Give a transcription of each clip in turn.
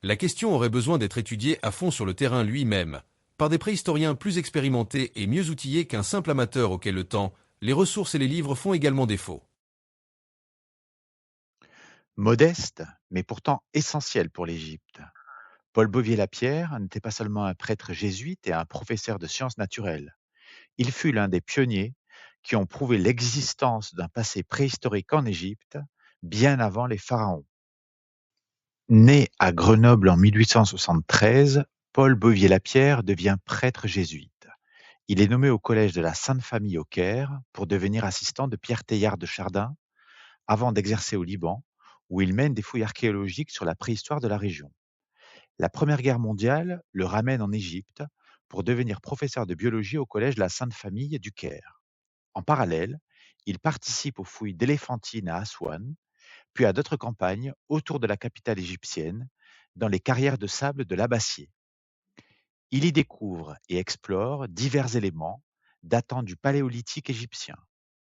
La question aurait besoin d'être étudiée à fond sur le terrain lui-même, par des préhistoriens plus expérimentés et mieux outillés qu'un simple amateur auquel le temps, les ressources et les livres font également défaut. Modeste, mais pourtant essentiel pour l'Égypte. Paul Bouvier-Lapierre n'était pas seulement un prêtre jésuite et un professeur de sciences naturelles. Il fut l'un des pionniers qui ont prouvé l'existence d'un passé préhistorique en Égypte, bien avant les pharaons. Né à Grenoble en 1873, Paul Bouvier-Lapierre devient prêtre jésuite. Il est nommé au collège de la Sainte Famille au Caire pour devenir assistant de Pierre Teilhard de Chardin, avant d'exercer au Liban, où il mène des fouilles archéologiques sur la préhistoire de la région. La Première Guerre mondiale le ramène en Égypte pour devenir professeur de biologie au collège de la Sainte Famille du Caire. En parallèle, il participe aux fouilles d'Éléphantine à Aswan, puis à d'autres campagnes autour de la capitale égyptienne, dans les carrières de sable de l'Abbatier. Il y découvre et explore divers éléments datant du paléolithique égyptien,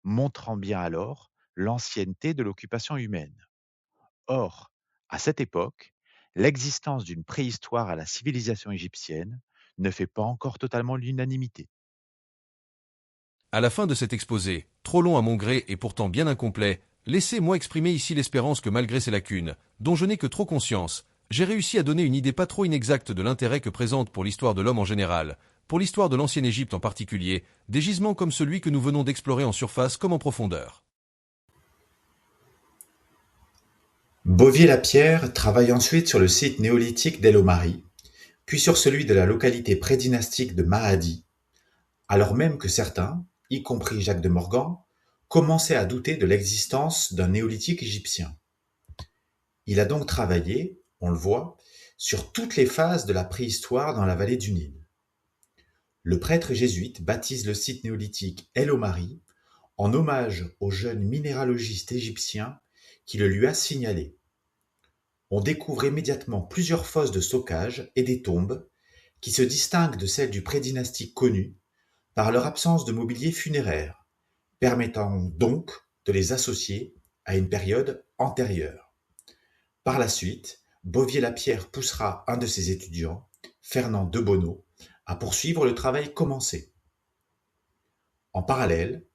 montrant bien alors l'ancienneté de l'occupation humaine. Or, à cette époque, l'existence d'une préhistoire à la civilisation égyptienne ne fait pas encore totalement l'unanimité. À la fin de cet exposé, trop long à mon gré et pourtant bien incomplet, laissez-moi exprimer ici l'espérance que malgré ces lacunes, dont je n'ai que trop conscience, j'ai réussi à donner une idée pas trop inexacte de l'intérêt que présente pour l'histoire de l'homme en général, pour l'histoire de l'ancienne Égypte en particulier, des gisements comme celui que nous venons d'explorer en surface comme en profondeur. Bouvier-Lapierre travaille ensuite sur le site néolithique d'El Omari, puis sur celui de la localité prédynastique de Mahadi, alors même que certains, y compris Jacques de Morgan, commençaient à douter de l'existence d'un néolithique égyptien. Il a donc travaillé, on le voit, sur toutes les phases de la préhistoire dans la vallée du Nil. Le prêtre jésuite baptise le site néolithique El Omari en hommage au jeune minéralogiste égyptien qui le lui a signalé. On découvre immédiatement plusieurs fosses de stockage et des tombes qui se distinguent de celles du prédynastique connu par leur absence de mobilier funéraire, permettant donc de les associer à une période antérieure. Par la suite, Bouvier-Lapierre poussera un de ses étudiants, Fernand de Bonneau, à poursuivre le travail commencé. En parallèle,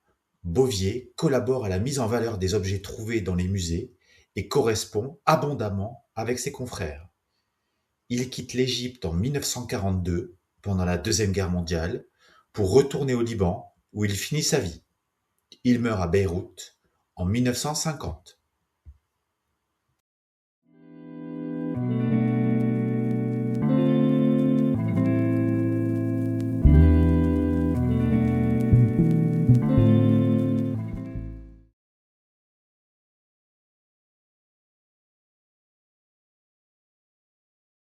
Bouvier collabore à la mise en valeur des objets trouvés dans les musées et correspond abondamment avec ses confrères. Il quitte l'Égypte en 1942, pendant la Deuxième Guerre mondiale, pour retourner au Liban, où il finit sa vie. Il meurt à Beyrouth en 1950.